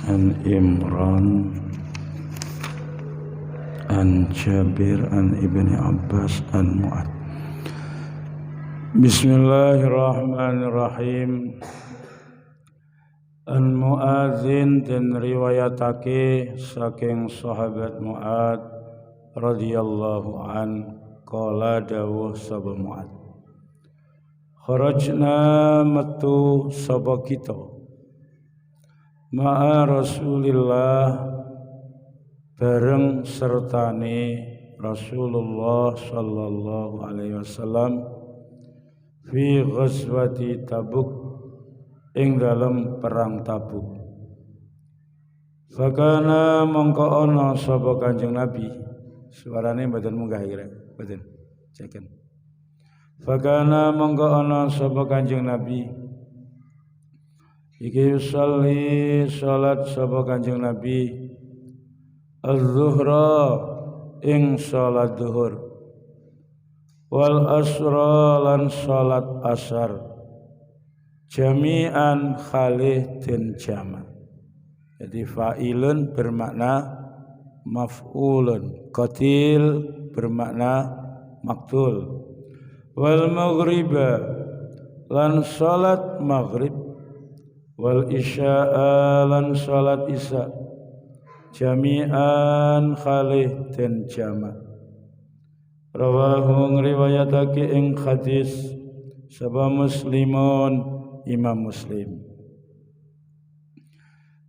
an Imran an Jabir an Ibni Abbas an Mu'ad. Bismillahirrahmanirrahim. An Mu'adzin dan riwayatake saking sahabat Mu'ad radhiyallahu an qala dawuh sapa Mu'ad, kharajna metu sapa kita ma'a Rasulillah bareng sertane Rasulullah sallallahu alaihi wasallam fi ghazwati Tabuk ing dalam perang Tabuk. Fakana mongko ana sapa Kanjeng Nabi, suarane mboten munggah kira mboten ceken. Fakana mongko ana sapa Kanjeng Nabi iki yusalli salat sapa Kanjeng Nabi az-zuhra ing salat zuhur wal asra lan salat asar jami'an khalih den jama'. Jadi fa'ilun bermakna maf'ulun, qatil bermakna maktul, wal maghriba lan salat maghrib, wal isya'a lan salat isya jami'an khalih den jama'. Rawahu ngriwayatake ing hadis sapa Muslimun, Imam Muslim.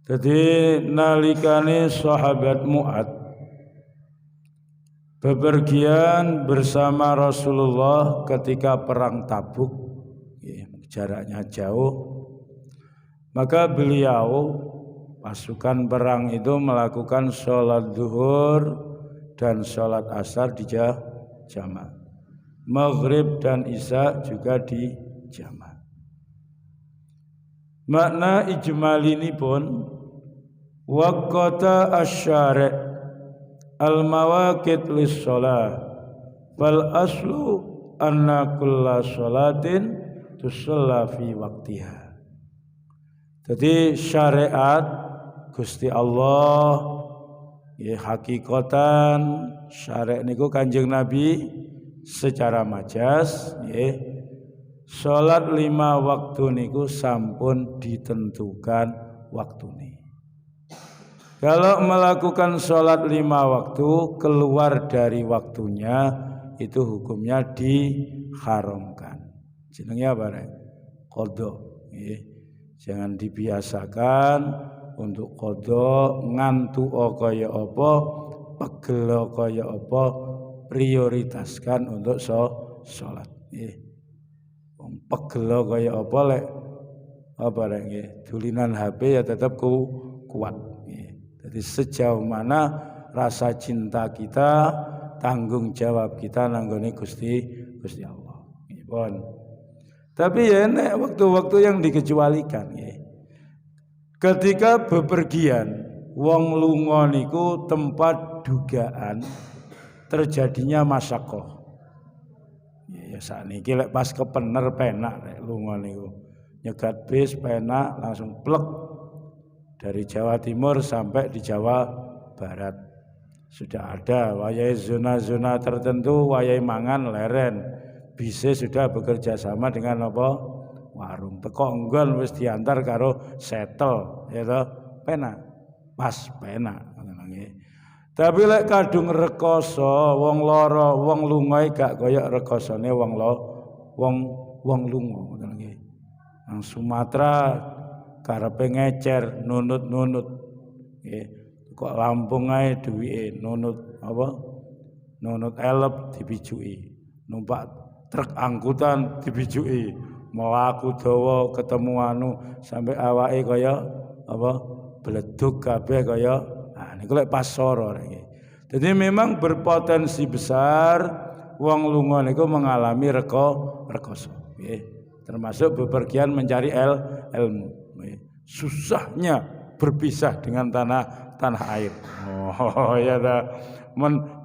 Jadi nalikane sahabat Mu'ad bepergian bersama Rasulullah ketika perang Tabuk, jaraknya jauh, maka beliau pasukan perang itu melakukan sholat zuhur dan sholat asar di jama', maghrib dan isya juga di jama'. Makna ijmal ini pun waqata asy-syari' al-mawaqit lis-shalah wal aslu anna kulla sholatin tusalla fi waqtiha. Jadi syariat Gusti Allah ya, hakikatan syariat niku Kanjeng Nabi secara majas ya, salat 5 waktu niku sampun ditentukan waktune. Kalau melakukan salat 5 waktu keluar dari waktunya itu hukumnya diharamkan. Jenenge apa rek? Qadha ya. Jangan dibiasakan untuk qadha ngantuk kaya apa, pegel kaya apa, prioritaskan untuk salat nggih. Wong pegel kaya apa lek apa rek nggih, dulinan HP ya tetap kuat nggih. Jadi sejauh mana rasa cinta kita, tanggung jawab kita nanggone Gusti Allah. Nggih pun. Tapi ya nek waktu-waktu yang dikecualikan ya. Ketika bepergian wong lunga niku tempat dugaan terjadinya masyaqqah. Ya sakniki lek pas kepener penak lek lunga niku. Nyegat bis penak langsung plek dari Jawa Timur sampai di Jawa Barat. Sudah ada wayahe zona-zona tertentu wayahe mangan leren. Bisa sudah bekerja sama dengan apa? Warung. Teko enggon wis diantar karo setel, ya toh, penak. Pas penak ngono nggih. Tapi lek kadung rekoso, wong lara, wong lunga gak kaya rekosone wong lunga ngono nggih. Nang Sumatera karepe ngecer, nunut-nunut. Nggih. Kok Lampung ae duwike nunut apa? Nunut elep dibijuki. Numpak truk angkutan dibijuki, mlaku dawa ketemu anu sampai awake kaya apa bledug kabeh kaya niku lek pas soro iki. Jadi memang berpotensi besar wong lunga niku mengalami rekoso nggih. Termasuk bepergian mencari ilmu nggih. Susahnya berpisah dengan tanah air. Oh ya ta,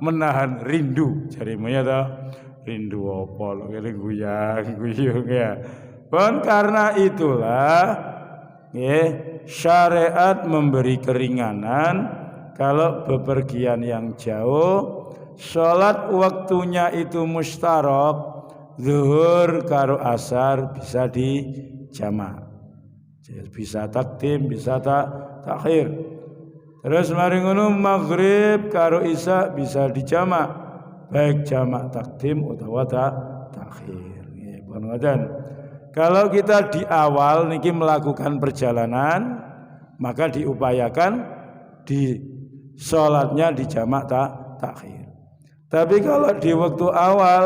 menahan rindu jarimu ya ta. Rindu apa lho, guyang-guyung ya. Karena itulah syariat memberi keringanan kalau bepergian yang jauh, salat waktunya itu mustarak, zuhur karo asar bisa dijamak. Bisa takdim, bisa takhir. Terus mari ngono maghrib karo isya bisa dijamak, baik jamak takdim utawa takhir. Nggih, pun ngoten. Kalau kita di awal niki melakukan perjalanan, maka diupayakan di salatnya dijamak takhir. Tapi kalau di waktu awal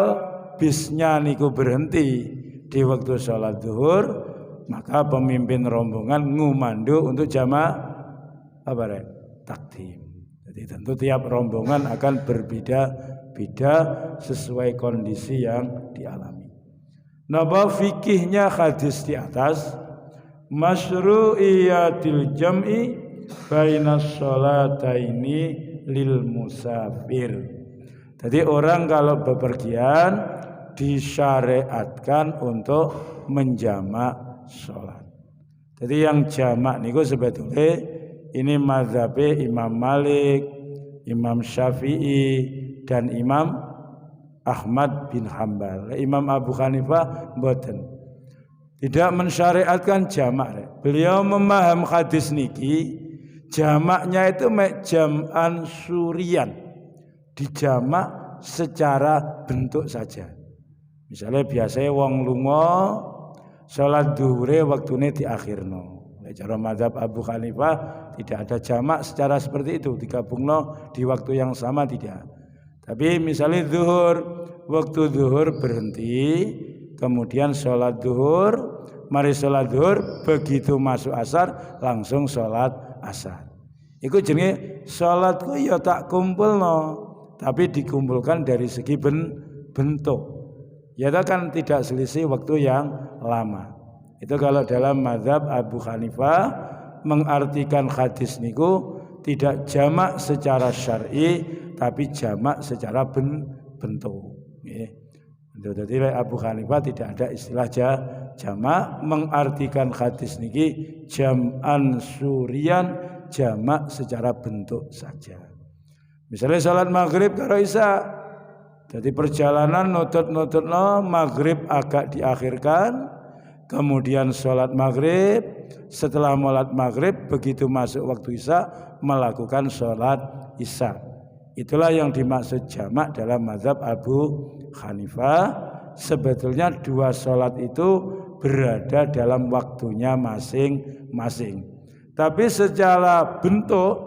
bisnya niku berhenti di waktu salat zuhur, maka pemimpin rombongan ngumando untuk jamak takdim. Jadi tentu tiap rombongan akan berbeda-beda sesuai kondisi yang dialami. Napa fikihnya hadis di atas? Masyru'iyatil jam'i bainas sholataini lil musafir. Jadi orang kalau bepergian disyariatkan untuk menjamak sholat. Jadi yang jamak niku sebetulnya ini mazhab Imam Malik, Imam Syafi'i dan Imam Ahmad bin Hambal. Imam Abu Hanifah mboten. Tidak mensyariatkan jamak. Beliau memaham hadis niki jamaknya itu jam'an surian. Dijamak secara bentuk saja. Misalnya biasanya wong lunga salat zuhure waktune diakhirno. Cara mazhab Abu Hanifah tidak ada jamak secara seperti itu, digabungno di waktu yang sama tidak. Tapi misalnya zuhur, waktu zuhur berhenti, kemudian sholat zuhur, mari sholat zuhur, begitu masuk asar langsung sholat asar. Iku jenenge sholatku ya tak kumpulno, tapi dikumpulkan dari segi bentuk. Ya kan tidak selisih waktu yang lama. Itu kalau dalam mazhab Abu Hanifah mengartikan hadis niku tidak jamak secara syar'i tapi jamak secara bentuk. Jadi Abu Hanifah tidak ada istilah jamak, mengartikan hadis niki jam'an surian, jamak secara bentuk saja. Misalnya salat maghrib karo isya, jadi perjalanan nutut-nututno maghrib agak diakhirkan. Kemudian sholat maghrib, setelah sholat maghrib begitu masuk waktu isya melakukan sholat isya. Itulah yang dimaksud jamak dalam mazhab Abu Hanifah. Sebetulnya dua sholat itu berada dalam waktunya masing-masing. Tapi secara bentuk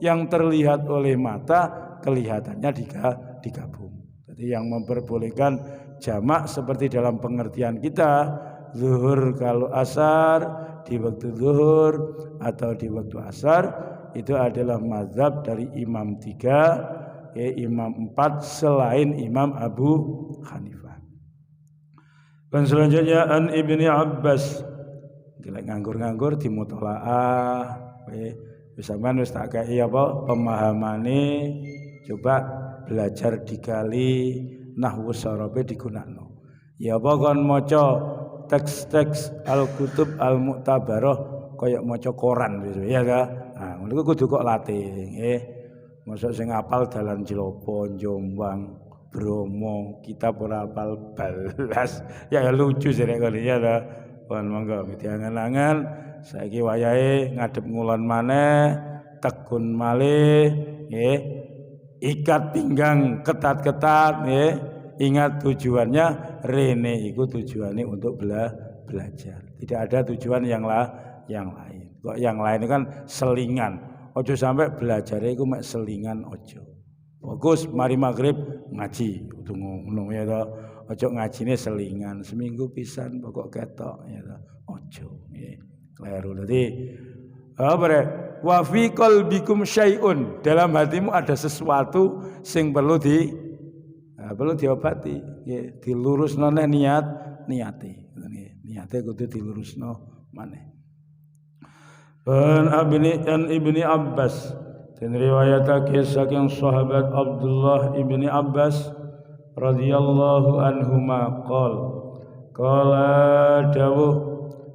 yang terlihat oleh mata kelihatannya digabung. Jadi yang memperbolehkan jamak seperti dalam pengertian kita, zuhur kalau asar di waktu zuhur atau di waktu asar, itu adalah mazhab dari imam 3, imam 4 selain Imam Abu Hanifah. Dan selanjutnya an Ibni Abbas, nganggur-nganggur di mutolaah, sampeyan wis tak kei apa pemahamane, coba belajar dikali nahwu sorobe digunakno. Ya apa kon maca teks-teks al-kutub al-mu'tabarah kaya maca koran gitu ya ta. Nah, ngono kudu kok latih nggih. Mosok sing apal dalan Cilopo, Jombang, Bromo, kitab ora apal balas. Ya lucu sih nek ngono ya ta. Pun monggo diangen-angen saiki wayahe ngadep ngulon maneh, tekun malih nggih. Ikat pinggang ketat-ketat nggih. Ingat tujuannya rene iku tujuannya untuk belajar. Tidak ada tujuan yang lain. Kok yang lain itu kan selingan. Ojo sampai belajarnya iku mek selingan ojo. Fokus mari maghrib ngaji. Kudu ngono ya to. Ojo ngajine selingan. Seminggu pisan pokok ketok ya to. Ojo nggih. Kleru. Dadi wa fi qalbikum syai'un. Dalam hatimu ada sesuatu sing perlu diobati, ya, dilurusno niate kudu dilurusno maneh. An Ibni Abbas, dan riwayatake saking sahabat Abdullah Ibni Abbas radhiyallahu anhuma qala dawuh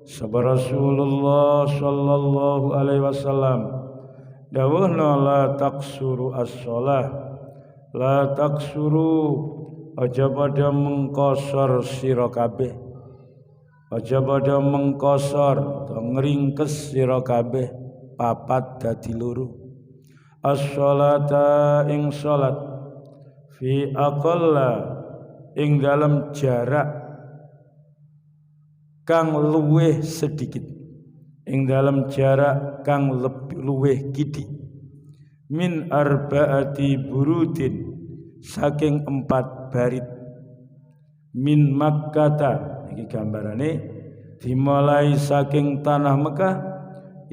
Sabda Rasulullah sallallahu alaihi wasallam dawuhna la taksuru as-shalah, la taksuru aja pada mengkosor sira kabeh, aja pada mengkosor atau ngringkes sira kabeh papat dadi loro. As-sholata ing salat fi aqalla ing dalam jarak kang luweh sedikit, ing dalam jarak kang luweh kidhi, min arbaati burudin saking 4 barit, min Makkata iki gambarane dimulai saking tanah Mekah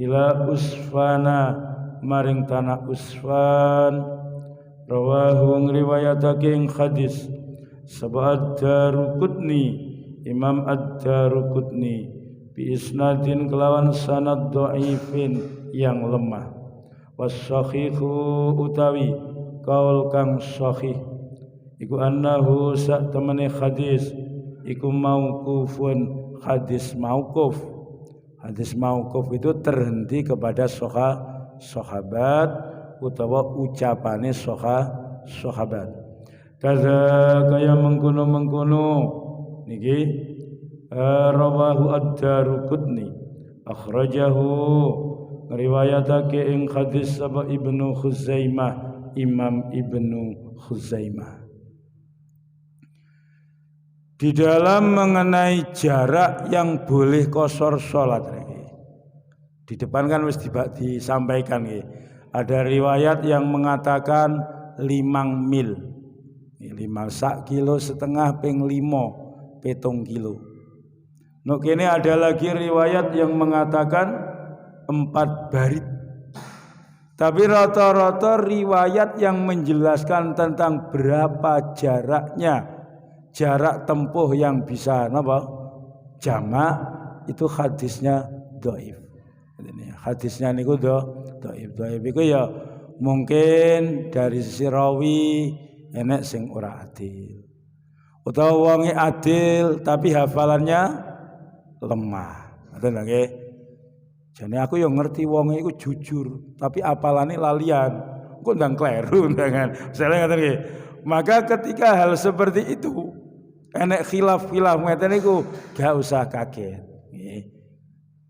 ila Usfana maring tanah Usfan. Rawahu ngriwayatake ing hadis Sabad Daruqutni Imam Ad-Daruqutni bi isnadin kelawan sanad dhaifin yang lemah. Was-sahihu utawi kaul kang sahih iku annahu sak temene hadis iku mauqufun, hadis mauquf. Hadis mauquf itu terhenti kepada sahabat utawa ucapane sahabat. Kaza kaya mengkono-mengkono niki rawahu Ad-Daruqutni akhrajahu ngriwayatake ing hadis sapa Ibnu Khuzaimah, Imam Ibnu Khuzaimah. Di dalam mengenai jarak yang boleh qashar salat iki di depan kan wis disampaikan iki. Ada riwayat yang mengatakan 5 mil. 5 sak kilo setengah ping 5 petong kilo. Nah kini ada lagi riwayat yang mengatakan 4 barit. Tapi rata-rata riwayat yang menjelaskan tentang berapa jaraknya, jarak tempuh yang bisa jamak itu hadisnya dhaif. Hadisnya niku dhaif. Dhaif iku ya mungkin dari sisi rawi enek sing ora adil. Utawa wonge adil tapi hafalannya lemah. Ngoten nggih. Jane aku yo ngerti wonge iku jujur, tapi apalane lalian. Kok ndang kleru ndangan. Misalnya ngoten nggih. Maka ketika hal seperti itu enek khilaf-khilaf ngeten niku gak usah kaget. Nggih.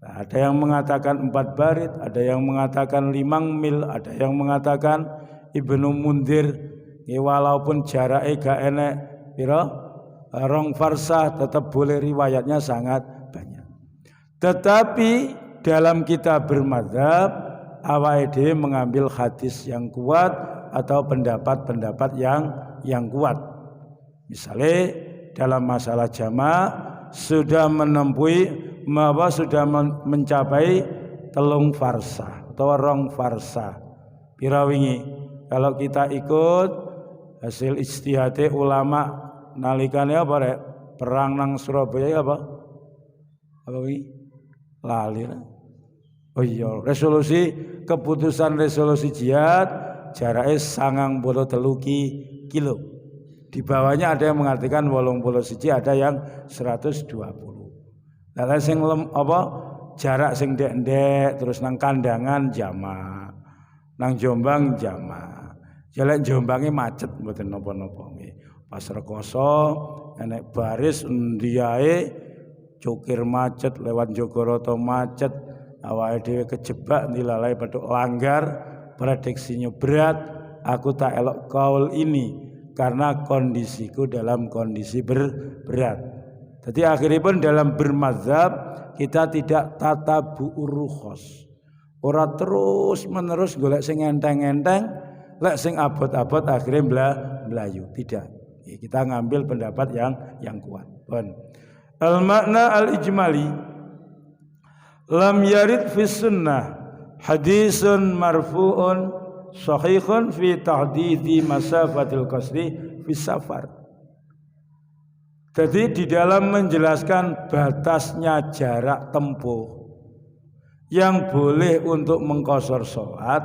Ada yang mengatakan 4 barit, ada yang mengatakan 5 mil, ada yang mengatakan Ibnu Mundir walaupun jaraknya gak enek pira rong farsah tetap boleh, riwayatnya sangat banyak. Tetapi dalam kitab bermadzhab awake dhewe mengambil hadis yang kuat atau pendapat-pendapat yang kuat. Misalnya dalam masalah jamaah sudah mencapai 3 farsah atau 2 farsah. Pira wingi kalau kita ikut hasil ijtihad ulama nalikane apa rek? Perang nang Surabaya apa? Apa wingi? Lali. Oh iya, keputusan resolusi jihad jaraknya 93 kilo. Di bawahnya ada yang mengatakan 81, ada yang 120. Lah sing jarak sing ndek-ndek terus nang kandangan jamaah. Nang Jombang jamaah. Jalan Jombange macet mboten napa-napa nggih. Pas rekoso enek baris endi ae cukir macet, lewat Jogoroto macet, awake dhewe kejebak dilalai peduk langgar, prediksinya berat. Aku tak elok kaul ini karena kondisiku dalam kondisi berat. Jadi akhirnya pun dalam bermadzhab kita tidak tatabu'ur rukhos. Ora terus menerus golek sing enteng-enteng, lek sing abot-abot akhirnya melayu. Tidak. Kita ngambil pendapat yang kuat. Al-makna al-ijmali lam yarid fi sunnah hadisun marfu'un sahihun fi tahdidi masafatil qasri fi safar. Jadi di dalam menjelaskan batasnya jarak tempuh yang boleh untuk mengqashar salat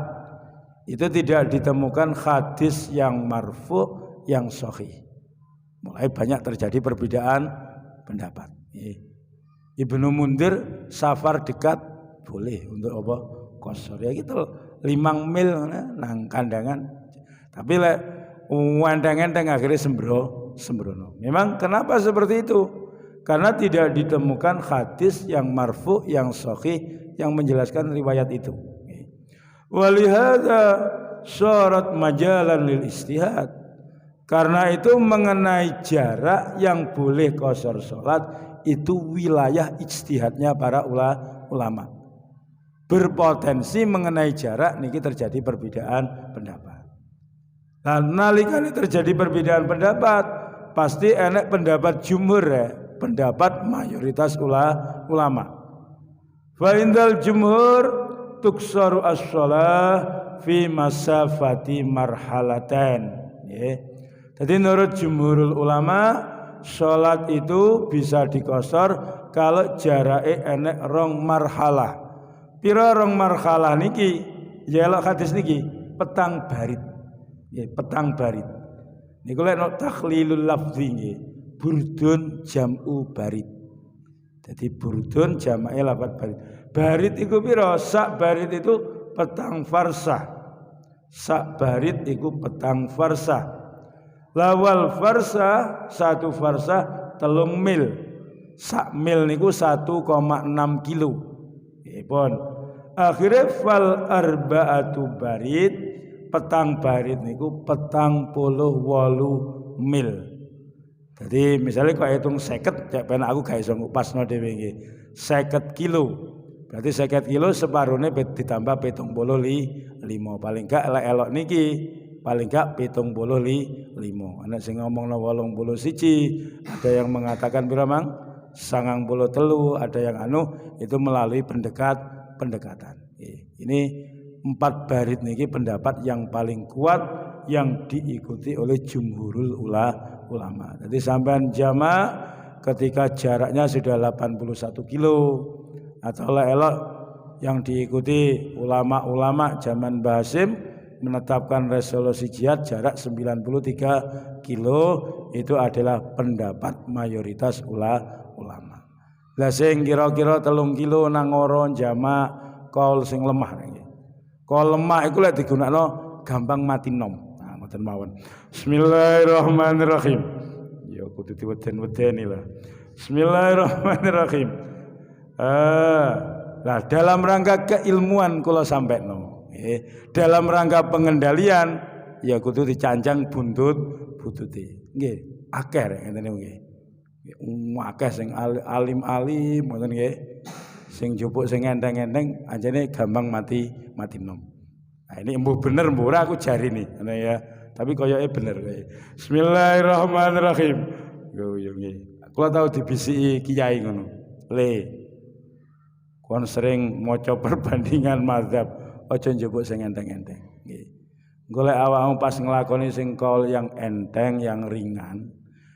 itu tidak ditemukan hadis yang marfu' yang sahih. Mulai banyak terjadi perbedaan pendapat. Ibnu Mundir safar dekat boleh untuk apa qasar ya gitu 5 mil nang kandangan. Tapi lek wandang-wandang akhirnya sembrono. Memang kenapa seperti itu? Karena tidak ditemukan hadis yang marfu yang sahih yang menjelaskan riwayat itu. Walihada syarat majalan lil istihad. Karena itu mengenai jarak yang boleh qasar salat itu wilayah ijtihadnya para ulama. Berpotensi mengenai jarak niki terjadi perbedaan pendapat. Dan nalikane terjadi perbedaan pendapat, pasti enek pendapat jumhur ya, pendapat mayoritas ulama. Fa indal jumhur tuksaru as-shalah fi masafati marhalatain. Jadi menurut jumhurul ulama salat itu bisa dikosor kalau jaraknya enek rong marhalah. Pira rong marhalah niki? Ya lek hadis niki petang barit. Ya, petang barit. Niku lek takhlilul lafzi nggih. Burdun jam'u barit. Jadi burdun jamake lafaz barit. Barit iku pira? Sak barit itu petang farsah. Sak barit iku petang farsah. Lawal farsah 1 farsah 3 mil. Sak mil niku 1,6 kilo. Nggih, akhirnya fal arba'atu barit petang barit niku 48 mil. Jadi misalnya kok hitung 50 cek ben aku gak iso ngupasno dhewe nggih. 50 kilo. Berarti 50 kilo separone ditambah 75 paling gak elok niki. Paling gak 75. Ana sing ngomongno 81, ada yang mengatakan pira mang 93, ada yang itu melalui pendekatan. Ini 4 barit niki pendapat yang paling kuat yang diikuti oleh jumhurul ulama. Jadi sampean jama' ketika jaraknya sudah 81 kilo atau elok yang diikuti ulama-ulama zaman Mbah Hasyim menetapkan resolusi jihad jarak 93 kilo itu adalah pendapat mayoritas ulama. Lah sing kira-kira 3 kilo nang ora jama' kaul sing lemah niki. Kaul lemah iku lek digunakno gampang mati nom. Nah, ngoten mawon. Bismillahirrahmanirrahim. Ya kudu diweden-wedeni lah. Bismillahirrahmanirrahim. Nah, dalam rangka keilmuan kula sampekno. Dalam rangka pengendalian ya kudu dicancang buntute. Nggih, akeh ngene nggih. Akeh sing alim-alim ngoten nggih. Sing jupuk sing enteng-enteng anjene gampang mati nom. Nah, ini embuh bener embuh ora aku jari nih ya. Tapi koyoke bener kowe. Bismillahirrahmanirrahim. Yo nggih. Kula tau dibisiki kiai ngono. Kon sering maca perbandingan mazhab, aja njupuk sing enteng-enteng. Nggih. Golek awakmu pas nglakoni sing kaul yang enteng, yang ringan,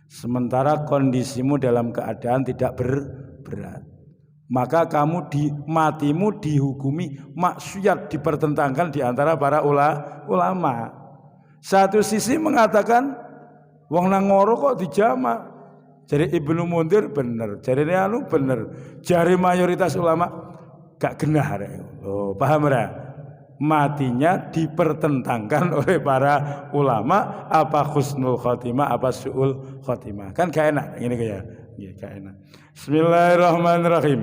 sementara kondisimu dalam keadaan tidak berat. Maka kamu matimu dihukumi maksiat, dipertentangkan di antara para ulama. Satu sisi mengatakan wong nang ngoro kok dijamak. Jadi Ibnu Mundir bener, jarine bener. Jari mayoritas ulama gak genah rek. Oh, paham ora? Matinya dipertentangkan oleh para ulama, apa husnul khotimah apa su'ul khotimah. Kan gak enak ngene ya. Nggih, gak enak. Bismillahirrahmanirrahim.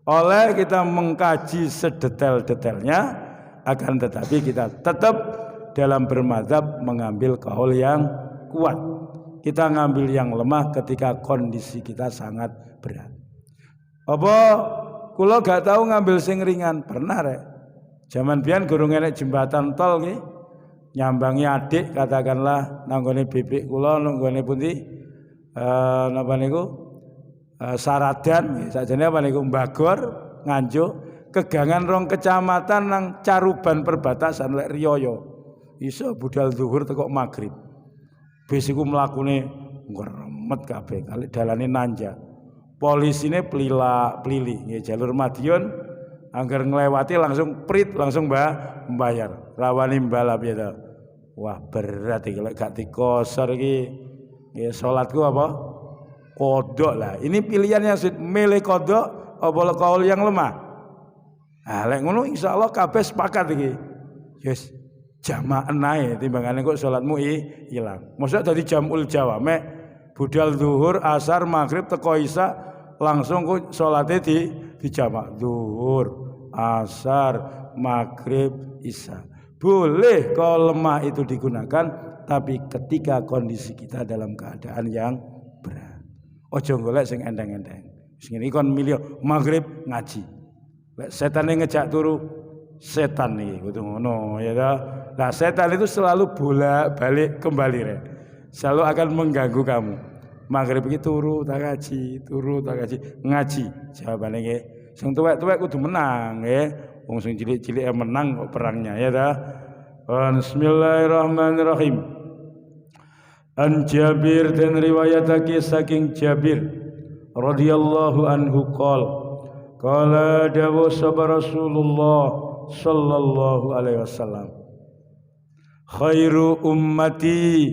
Oleh kita mengkaji sedetail-detailnya, akan tetapi kita tetap dalam bermadzhab mengambil kaul yang kuat. Kita ngambil yang lemah ketika kondisi kita sangat berat. Apa kula gak tahu ngambil sing ringan? Pernah rek. Zaman biyen gurung enek jembatan tol nggih. Nyambangi adik katakanlah nanggone bebek kula nanggone pundi? Napa niku? Saradan, sakjane apa niku Mbagor, Nganjuk, kegangan rong kecamatan nang caruban perbatasan lek Riyaya. Iso budal zuhur teko magrib. Bis iku mlakune ngremet kabeh, kali dalane nanjak. Polisine plili, nggih jalur Madiun angger nglewati langsung prit langsung mbayar. Rawani mbalap ya ta. Wah berat iki lek gak dikosor iki. Nggih salatku apa? Kodok lah. Ini pilihan yang milih kodok apa kaul yang lemah. Nah, lek ngono insyaallah kabeh sepakat iki. Yes, jamaah nae timbangane kok salatmu ilang. Mosok dadi jamul jawame budal zuhur, asar, maghrib teko isya langsung kok salate di jamak zuhur, asar, maghrib, isya. Boleh kalau lemah itu digunakan, tapi ketika kondisi kita dalam keadaan yang berat. Ojo golek sing enteng-enteng. Sing iki kon milih maghrib ngaji. Lek setane ngejak turu setan nih, kudu ngono ya ta. Nah, setan itu selalu bolak-balik kembali rek. Selalu akan mengganggu kamu. Maghrib iki turu tak ngaji, ngaji. Jawabane nggih. Sing tuwek-tuwek kudu menang nggih. Wong sing cilik-cilik menang kok perangnya ya ta. Bismillahirrahmanirrahim. An Jabir dan riwayatake saking Jabir radhiyallahu anhu qala dawu sapa Rasulullah sallallahu alaihi wasallam khairu ummati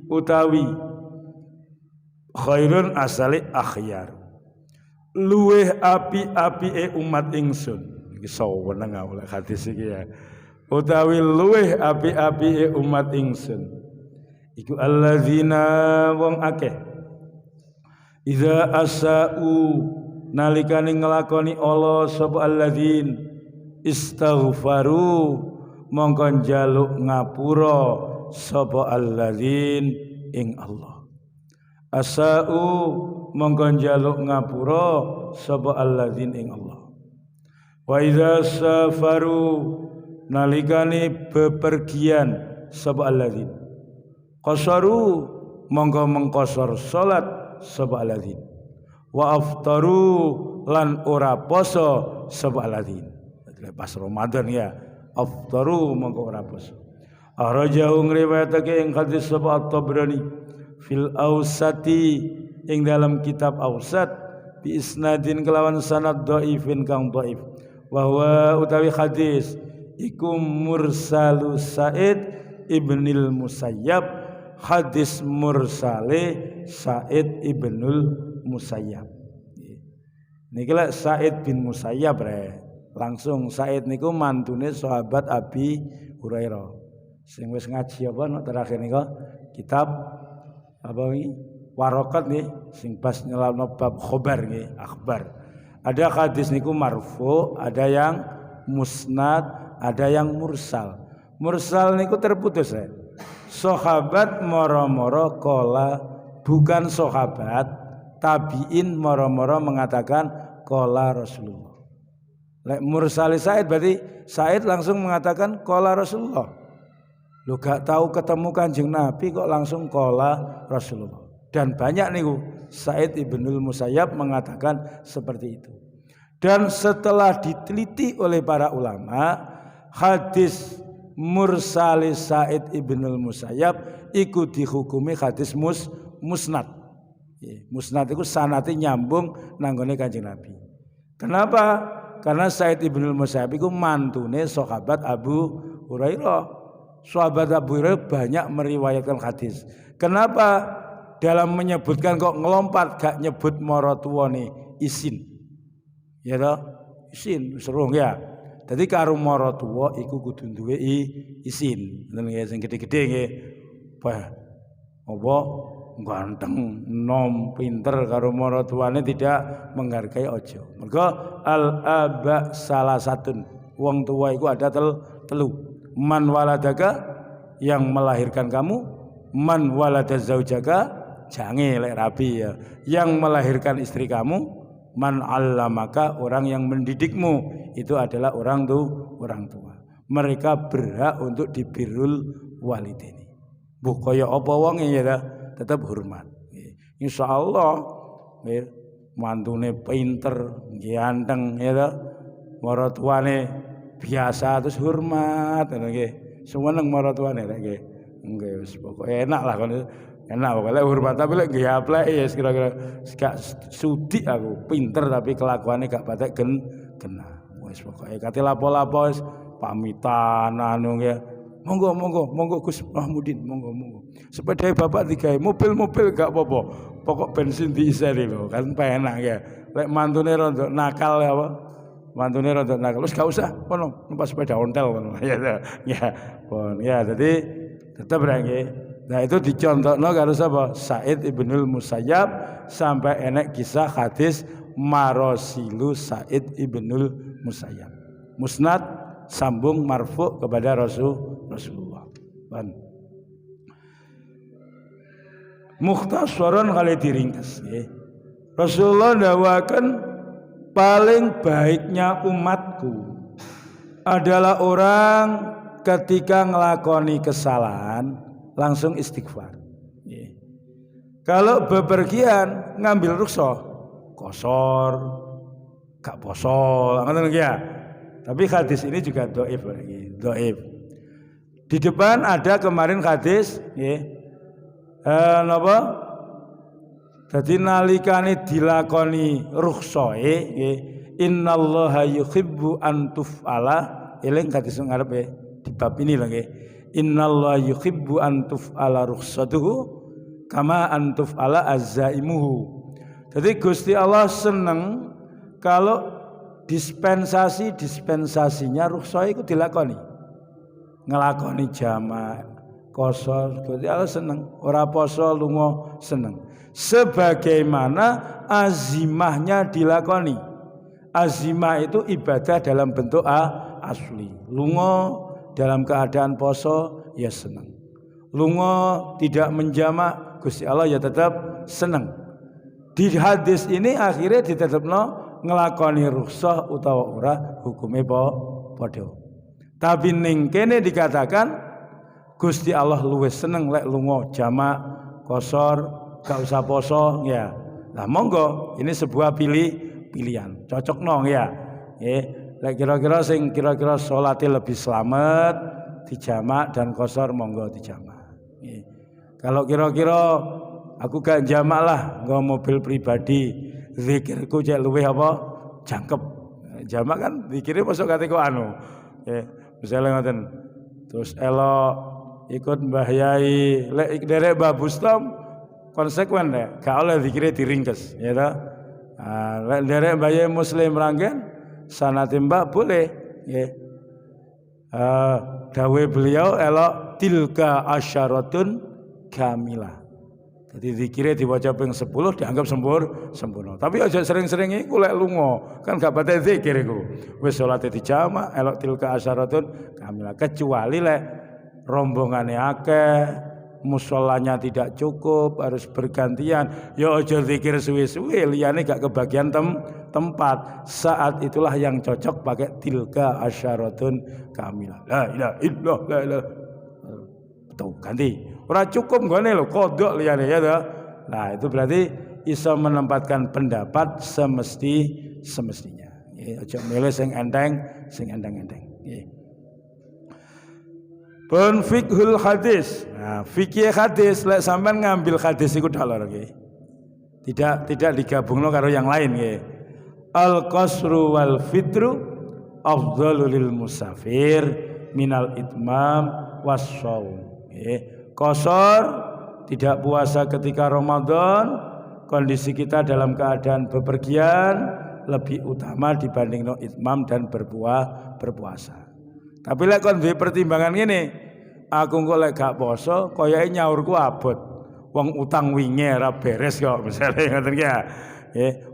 utawi khairun asali akhyar luweh api-apike umat ingsun iki saweneng oleh hadis iki ya utawi luweh api-apike umat ingsun iku alladzina wong akeh iza asau nalikane nglakoni Allah sapa alladzin istaghfaru mongko njaluk ngapura sapa alladzin ing Allah asau mongko njaluk ngapura sapa alladzin ing Allah wa iza safaru nalikane bepergian sapa alladzin qasaru mongko mengkosor salat sapa alladzin wa aftaru lan ora poso sapa alladzin pas Ramadan ya aftaru mongko ora poso arajahu ngriwayatake ing hadis sapa At-Tabrani fil Awsati ing dalam kitab Awsat bi isnadin kelawan sanad dhaifin kang dhaif wa huwa utawi hadis iku mursalus Sa'id ibnil Musayyab hadis mursale Sa'id ibnul Musayyab. Niki lek Sa'id bin Musayyab re. Langsung Sa'id niku mantune sahabat Abi Hurairah. Sing wis ngaji apa no terakhir nika kitab apa iki? Warokat nih sing pas nyelano bab khobar nggih, akhbar. Ada hadis niku marfu, ada yang musnad, ada yang mursal. Mursal niku terputus ya. Sahabat moro-moro kola bukan sahabat tabiin moro-moro mengatakan kola Rasulullah. Lek mursal Sa'id berarti Sa'id langsung mengatakan kola Rasulullah. Lu gak tahu ketemu Kanjeng Nabi kok langsung kola Rasulullah. Dan banyak niku Sa'id ibnul Musayyab mengatakan seperti itu. Dan setelah diteliti oleh para ulama, hadis mursal Sa'id ibnul Musayyab iku dihukumi hadis musnad. Musnad itu sanate nyambung nanggone Kanjeng Nabi. Kenapa? Karena Sa'id ibnul Musayyab iku mantune sahabat Abu Hurairah. Sahabat Abu Hurairah banyak meriwayatkan hadis. Kenapa? Dalam menyebutkan kok ngelompat gak nyebut maratuwane isin. Ya toh? Isin serung ya. Jadi karo maratuwa iku kudu duwe isin. Ngoten nggih sing gedhe-gedhe nggih. Apa ganteng, nom, pinter karo maratuwane tidak menghargai ojo. Mergo al-aba salah satun. Wong tua iku ada telu. Man waladaka yang melahirkan kamu, man walada zaujaka jange lek rabi ya. Yang melahirkan istri kamu, man 'allamaka orang yang mendidikmu itu adalah orang tua. Mereka berhak untuk dibirrul walidaini. Mbok kaya apa wong ya tetap hormat. Insyaallah nggih mantune pinter, ganteng ya ta. Maratuane biasa terus hormat ngono nggih. Seneng maratuane lek nggih. Nggih wis pokoke enak lah kon. Enak pokoknya hormat tapi lek nggih aplek ya kira-kira gak sudi aku pinter tapi kelakuannya gak patek kena. Wis pokoke kate lapo-lapo wis pamitan anu ya Monggo Gus Mahmudin, monggo. Sepeda bapak digawe, mobil gak apa-apa. Pokok bensin diiseni lho, kan penak ya. Lek mantune rada nakal ya apa? Mantune rada nakal, wis gak usah kono, numpak sepeda ontel kono. Ya, pun. Ya, jadi tetep nggih. Nah, itu dicontohno karo sapa? Said Ibnul Musayyab sampai enek kisah hadis marosilu Said Ibnul Musayyab. Musnad sambung marfu kepada Rasulullah. Mukhtasaran kali diringkas ya. Rasulullah dawakan paling baiknya umatku adalah orang ketika ngelakoni kesalahan langsung istighfar ya. Kalau bepergian ngambil rukhsah kosor gak poso ngoten ya. Tapi hadis ini juga dhaif lagi, dhaif. Di depan ada kemarin hadis nggih. Napa? Dadi nalikane dilakoni rukhsae nggih, innallaha yuhibbu an tuf'ala, eling hadis ngarep ya. Di bab ini lho nggih. Innallaha yuhibbu an tuf'ala rukhsatuhu kama an tuf'ala azzaimuhu. Jadi Gusti Allah seneng kalau dispensasinya rukhsah itu dilakoni. Ngelakoni jamak, kosor, Gusti Allah seneng. Ora poso lunga seneng. Sebagaimana azimahnya dilakoni. Azimah itu ibadah dalam bentuk asli. Lunga dalam keadaan poso ya seneng. Lunga tidak menjamak, Gusti Allah ya tetap seneng. Di hadis ini akhirnya ditetepno ngelakoni rukhsah utawa ora hukume padha. Tapi ning kene dikatakan Gusti Allah luwih seneng lek lunga jamak kosor gak usah poso ya. Nah monggo ini sebuah pilihan. Cocokno ya. Lek kira-kira sing kira-kira salate lebih selamat dijamak dan kosor monggo dijamak. Kalau kira-kira aku gak jamak lah nggo mobil pribadi zikirku cek luwih apa jangkep. Jamak kan zikire masuk kategori misalnya ngoten. Terus elok ikut Mbah Yai, lek derek Mbah Bustom konsekuen ya, gak oleh zikire diringkes ya ta. Lek derek Mbah Yai Muslim Ranggen sanate Mbah boleh nggih. Dawe beliau elok tilka asyaratun kamilah. Jadi zikire diwaca ping 10 dianggap sempurna. Tapi aja sering-sering iku lek lunga, kan gak batal zikir iku. Wis salate dijamak, elok tilka asyaratun kamilah. Kecuali lek rombongane akeh, musholanya tidak cukup, harus bergantian. Ya aja zikir suwe-suwe, liyane gak kebagian tempat. Saat itulah yang cocok pakai tilka asyaratun kamilah. La ilaha illallah, la ilaha. Tuh ganti. Ora cukup nggone lho kodok liyane ya toh. Nah, itu berarti iso menempatkan pendapat semestinya. Aja milih sing enteng-enteng. Pun fiqhul hadis. Nah, fikih hadis lek sampean ngambil hadis iku dalor nggih. Tidak digabungno karo yang lain nggih. Al qasru wal fitru afdhalu lil musafir minal itmam was-shaum. Qasar tidak puasa ketika Ramadan, kondisi kita dalam keadaan bepergian lebih utama dibanding no itmam dan berpuasa. Tapi lek kon duwe pertimbangan ngene, aku kok lek gak poso koyoke nyaurku abot. Wong utang wingi ora beres kok, misale ngoten ki ya.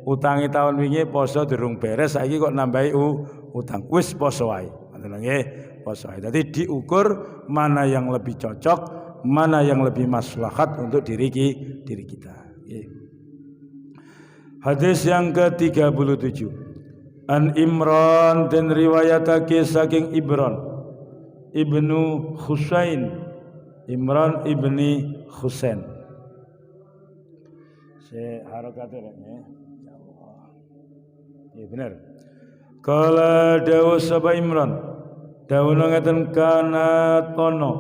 Utangi tahun wingi poso durung beres, saiki kok nambahi utang. Wis poso wae. Ngoten nggih, poso wae. Dadi diukur mana yang lebih cocok, mana yang lebih maslahat untuk diri kita. Hadis yang ke-37. An Imran dan riwayatake saking Ibran Ibnu Husain, Imran ibni Husain. Harakatnya ya benar. Kala dawu sapa Imran, dawu ngaten kana tono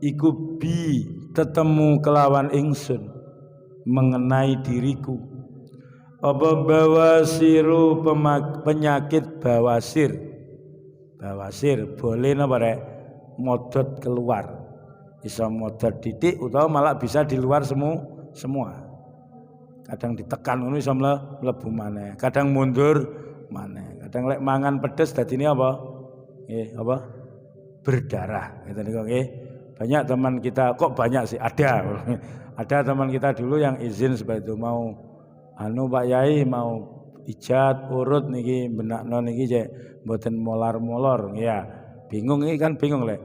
iku bi tetemu kelawan ingsun mengenai diriku apa bawasiru penyakit bawasir boleh napa rek modot keluar. Iso modot titik utawa malah bisa di luar semua. Kadang ditekan ngono iso mlebu maneh, kadang mundur maneh. Kadang lek mangan pedes dadine apa? Apa? Berdarah. Gitu niku nggih. Banyak teman kita, kok banyak sih? Ada. Ada teman kita dulu yang izin seperti itu, mau Pak Yai mau ijat urut niki benakno niki cek mboten molar-molor ya. Bingung ini kan bingung lek.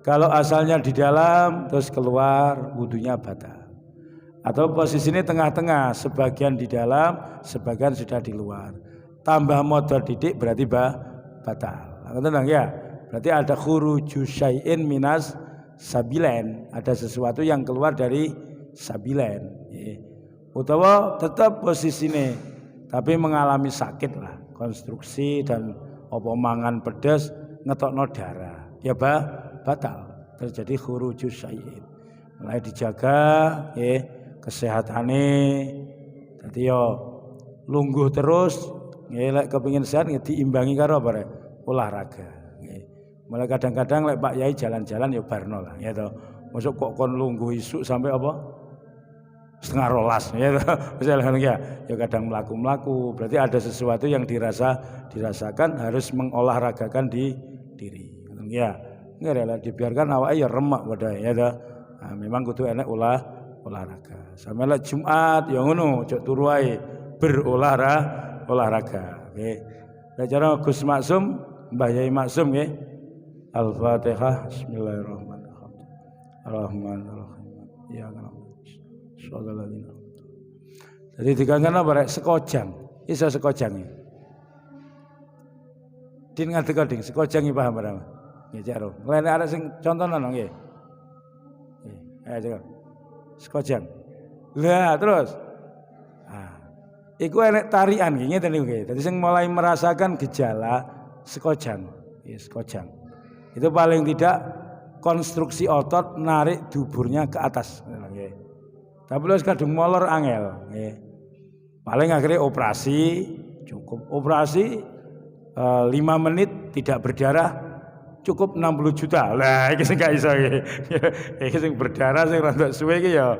Kalau asalnya di dalam terus keluar wudunya batal. Atau posisinya tengah-tengah, sebagian di dalam, sebagian sudah di luar. Tambah modal didik berarti batal. Tenang ya. Berarti ada khuruju syai'in minas sabilen, ada sesuatu yang keluar dari sabilen. Utawa tetap posisinya tapi mengalami sakit lah, konstruksi dan apa mangan pedas ngetokno darah. Ya batal. Terjadi khuruju syai'in. Mulai dijaga kesehatane, dadi yo lungguh terus, lek kepengin sehat diimbangi karo apa rek? Olahraga. Mulai kadang-kadang lek Pak Yai jalan-jalan yo barno lah, ya toh. Masuk kok kon lungguh isuk sampai apa? Setengah rolas, ya toh. Misalnya ya kadang melaku-melaku, berarti ada sesuatu yang dirasakan harus mengolahragakan di diri. Ya, enggak rela dibiarkan awake ya remak padha ya toh. Nah, memang kudu enak olahraga. Sampai lek Jumat ya ngono, ojo turu wae olahraga. Nggih. Lah cara Gus Maksum, Mbah Yai Maksum nggih. Al-Fatihah. Bismillahirrahmanirrahim. Ar-Rahmanir-Rahim. Ya Allah. Sallallahu. Jadi dikangen apa rek sekojang. Iso sekojang iki. Din ngadeg ding sekojang iki paham ora? Nggih, Cak Ro. Lene arek sing contohno nggih. Ayo sekojang. Lah terus. Iku enek tarian nggih ngeten niku nggih. Dadi sing mulai merasakan gejala sekojang. Ya sekojang. Itu paling tidak konstruksi otot narik duburnya ke atas nggih. Tapi wis kadung molor angel nggih. Paling akhirnya operasi, cukup operasi 5 menit tidak berdarah cukup 60 juta. Lah iki sing gak iso iki. Iki sing berdarah sing rada suwe iki ya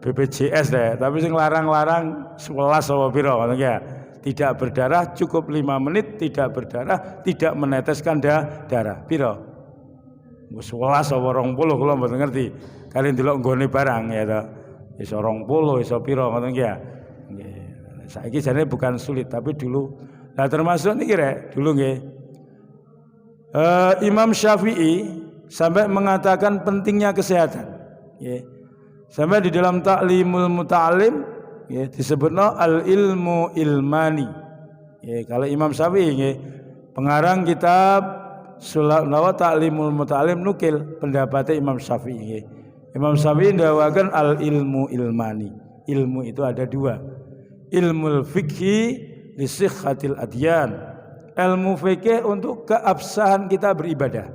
BPJS deh, tapi sing larang-larang 11 apa piro ngono ya. Tidak berdarah cukup 5 menit, tidak berdarah, tidak meneteskan darah. Piro? 11 apa 20 kula mboten ngerti. Kali ndelok nggone barang ya to. Iso 20, iso piro ngono ya. Nggih. Saiki jane bukan sulit, tapi dulu. Nah termasuk niki rek, dulu nggih. Imam Syafi'i sampai mengatakan pentingnya kesehatan. Sampai di dalam Ta'limul Muta'alim disebutnya al-ilmu ilmani. Kalau Imam Syafi'i pengarang kitab Sulawat Ta'limul Muta'alim nukil pendapatnya Imam Syafi'i. Imam Syafi'i ndawakan al-ilmu ilmani. Ilmu itu ada 2. Ilmul fikhi li sihhatil adyan. Ilmu fikih untuk keabsahan kita beribadah.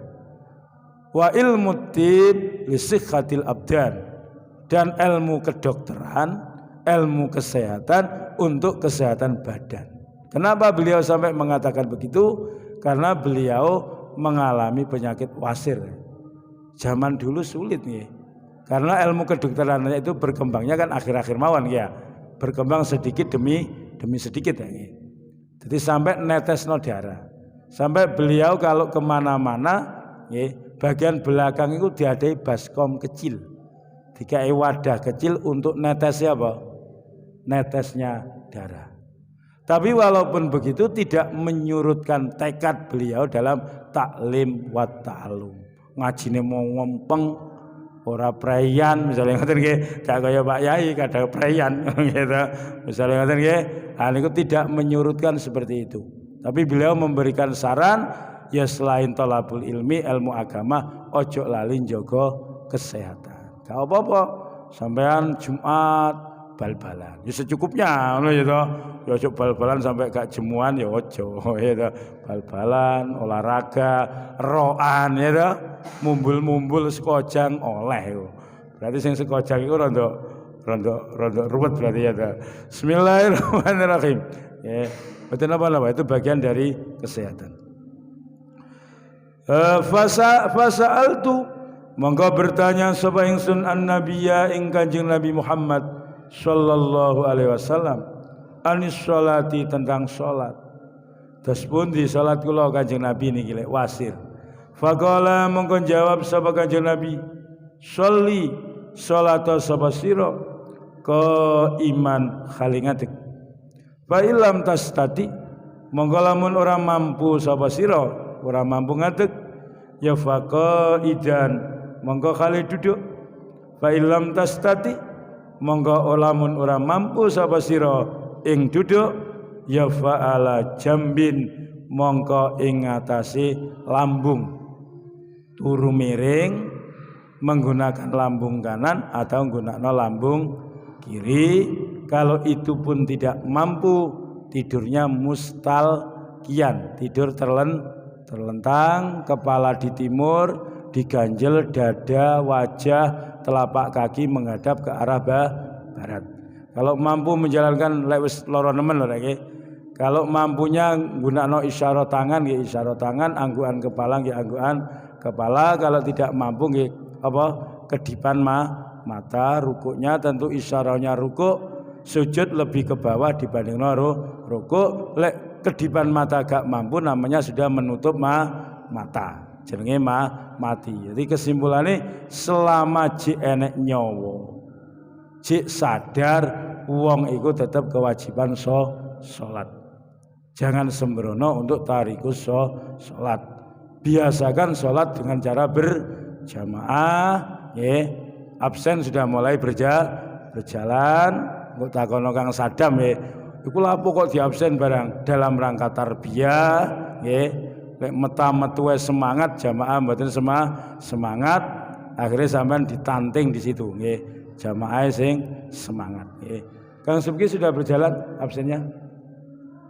Wa ilmu tib li sihhatil abdan. Dan ilmu kedokteran, ilmu kesehatan untuk kesehatan badan. Kenapa beliau sampai mengatakan begitu? Karena beliau mengalami penyakit wasir. Zaman dulu sulit nih. Karena ilmu kedokterannya itu berkembangnya kan akhir-akhir mawon ya. Berkembang sedikit demi sedikit ya. Jadi sampai netesno darah. Sampai beliau kalau kemana-mana, bagian belakang itu diadai baskom kecil, dikai wadah kecil untuk netesnya apa? Netesnya darah. Tapi walaupun begitu tidak menyurutkan tekad beliau dalam taklim wa ta'alum. Ngajine mau ngempeng, ora preyan misalnya ngoten nggih, gak kaya Pak Yai kadang preyan gitu. Misalnya ngoten nggih, niku tidak menyurutkan seperti itu. Tapi beliau memberikan saran ya selain thalabul ilmi, ilmu agama, ojo lali njaga kesehatan. Gak apa-apa, sampean Jumat bal-balan. Ya secukupnya ngono ya to. Ya ojo bal-balan sampai gak jemuan ya ojo ya to. Bal-balan, olahraga, roan ya to. Mumbul-mumbul sekojang oleh yo. Berarti sing sekojang iku rondo ruwet berarti ya to. Bismillahirrahmanirrahim. Ya, betul apa itu bagian dari kesehatan. Fasa'altu monggo bertanya sapa ingsun annabiyya ing Kanjeng Nabi Muhammad sallallahu alaihi wasallam anis sholati tentang salat. Terus pundi salat kula Kanjeng Nabi niki lek wasir. Faqala monggo jawab sapa Kanjeng Nabi, sholli salata sapa sira ka iman khalingatik. Fa illam tastati monggo lamun ora mampu sapa sira, ora mampu ngadeg ya faqaidan monggo khali duduk. Fa illam tastati monggo lamun ora mampu sapa sira ing duduk ya fa'ala jambin mongko ing ngatasi lambung turu miring menggunakan lambung kanan atau menggunakan lambung kiri. Kalau itu pun tidak mampu, tidurnya mustalqiyan, tidur terlentang, kepala di timur, diganjel dada, wajah, telapak kaki menghadap ke arah barat. Kalau mampu menjalankan lewis loro nemen lho nggih. Kalau mampunya gunakno isyarat tangan nggih isyarat tangan, anggukan kepala nggih anggukan kepala. Kalau tidak mampu nggih apa kedipan mata, rukuknya tentu isyaratnya rukuk, sujud lebih ke bawah dibanding rukuk. Lek kedipan mata gak mampu namanya sudah menutup mata. Jenenge mati. Jadi kesimpulannya selama jik enek nyawa, jik sadar wong iku tetap kewajiban salat. Jangan sembrono untuk tarikus salat. Biasakan salat dengan cara berjamaah, absen sudah mulai berjalan. Kok takono Kang Sadam iku lapo kok diabsen barang dalam rangka tarbiyah nggih. Lek metu semangat jamaah mboten semangat akhirnya sampean ditanting di situ nggih. Jamaah sing semangat nggih. Kang Subki sudah berjalan absennya?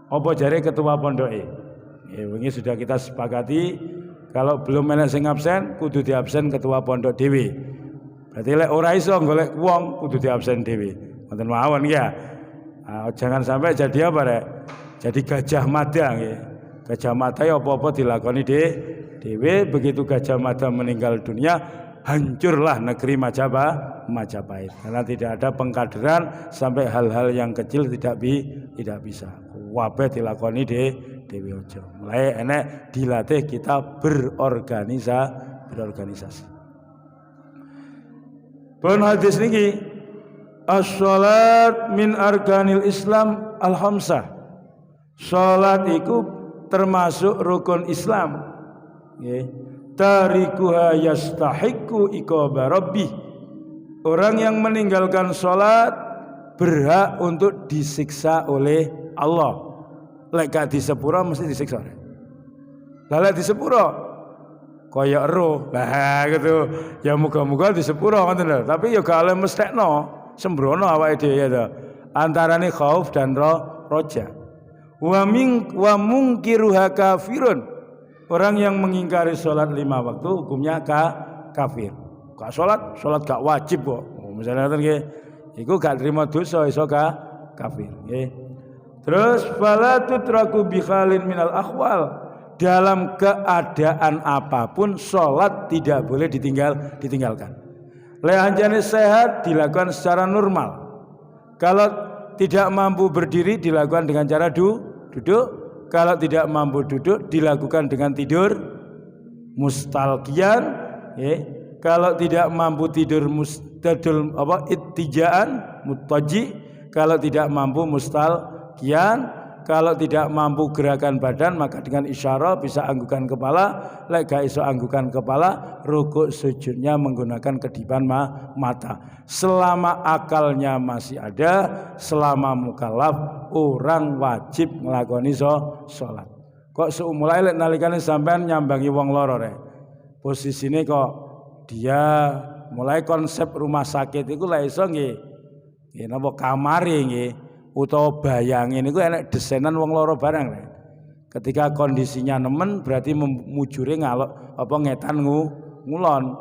Apa jare ketua pondoke? Wingi sudah kita sepakati kalau belum enek sing absen kudu diabsen ketua pondok dhewe. Berarti lek ora iso golek wong kudu diabsen dhewe. Wonten mawon ya. Jangan sampai jadi apa rek? Jadi gajah mada nggih. Gajah Mada ya apa-apa dilakoni dhewe. Begitu Gajah Mada meninggal dunia, hancurlah negeri Majapahit. Karena tidak ada pengkaderan sampai hal-hal yang kecil tidak bisa. Wabe dilakoni dhewe aja. Mulai enek dilatih kita berorganisasi. Pun hadis niki as-salat min arkanil Islam al-khamsah. Salat iku termasuk rukun Islam. Tarikuha yastahiqu iqaba rabbih. Orang yang meninggalkan salat berhak untuk disiksa oleh Allah. Lek gak disepuro mesti disiksa. Lah lek disepuro kaya ero. Lah gitu. Ya muga-muga disepuro ngoten lho. Tapi ya gak oleh mestekno, sembrono awake dhewe ya. Antarane khauf dan roja. Wa mungkiruha kafirun. Orang yang mengingkari sholat 5 waktu hukumnya kafir. Gak sholat gak wajib kok. Misalnya nggih, iku gak terima dosa iso kafir. Nggih. Terus fala tutraku bi khalin minal akhwal. Dalam keadaan apapun sholat tidak boleh ditinggalkan. Lehanjane sehat dilakukan secara normal. Kalau tidak mampu berdiri dilakukan dengan cara duduk. Kalau tidak mampu duduk dilakukan dengan tidur mustalqiyan. Kalau tidak mampu tidur ittijaan muttaji. Kalau tidak mampu mustalqiyan. Kalau tidak mampu gerakan badan maka dengan isyarat bisa anggukan kepala. Lek gak iso anggukan kepala, rukuk sujudnya menggunakan kedipan mata. Selama akalnya masih ada, selama mukallaf, orang wajib nglakoni salat. Kok seumulai lek nalikane sampean nyambangi wong loro rek. Posisine kok dia mulai konsep rumah sakit iku lek iso nggih. Nggih napa kamare nggih. Utawa bayangin itu enak desainan wong loro barang. Ketika kondisinya nemen berarti mujure ngalok apa ngetan ngulon.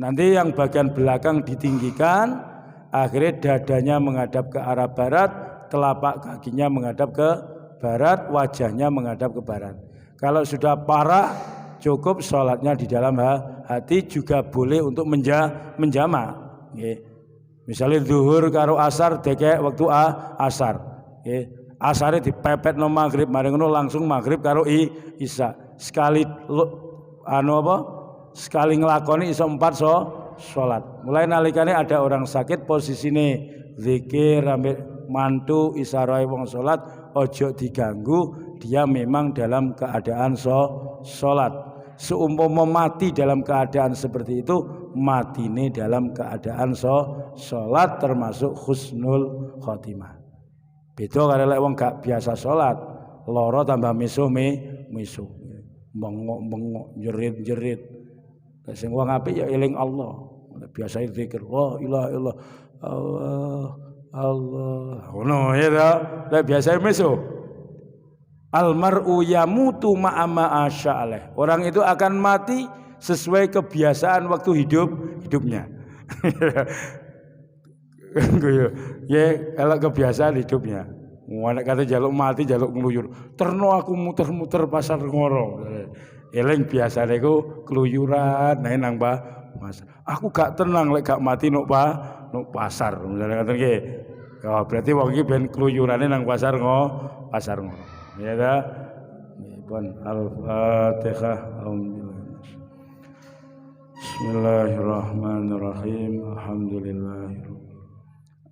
Nanti yang bagian belakang ditinggikan, akhirnya dadanya menghadap ke arah barat, telapak kakinya menghadap ke barat, wajahnya menghadap ke barat. Kalau sudah parah cukup sholatnya di dalam hati, juga boleh untuk menjamak. Misalnya zuhur karo asar dekek waktu asar. Asare dipepet no maghrib, mari ngono langsung maghrib karo isya. Sekali sekali ngelakoni iso 4 sholat. Mulai nalikane ada orang sakit posisine zikir ambek mantu isarai wong sholat, ojo diganggu, dia memang dalam keadaan sholat. Seumpama mati dalam keadaan seperti itu, matine dalam keadaan sholat termasuk husnul khotimah. Beda karo lek wong gak biasa sholat, loro tambah miso, bengok jerit. Sing wong apik ya eling Allah. Biasa zikir, la ilaha illallah, Allah. Ngono ya ta. Lek biasa miso. Almar'u yamutu ma'a asya'aleh. Orang itu akan mati sesuai kebiasaan waktu hidupnya. Ya, kalau kebiasaan hidupnya. Anak kata jaluk mati, jaluk ngeluyur. Terno aku muter-muter pasar ngoro. Eleng biasa niku keluyuran, nang Mas. Aku gak tenang lek gak mati nuk pasar. Misalnya kata nggih. Oh, berarti wong iki ben keluyurane nang pasar ngoro. Ya dah. Pun Al-Fatihah. Bismillahirrahmanirrahim. Alhamdulillahirabbil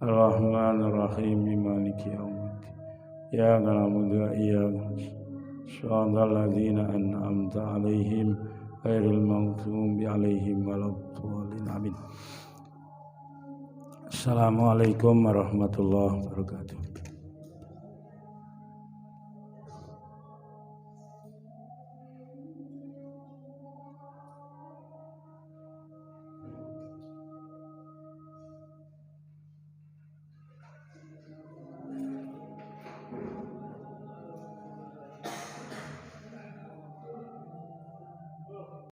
Ar-Rahmanir-Rahim Maliki yaumiddin. Ya na'budu wa iyyaka nasta'in. Shiratal ladzina an'amta 'alaihim ghairil maghdubi 'alaihim waladdallin. Amin. Assalamualaikum warahmatullahi wabarakatuh.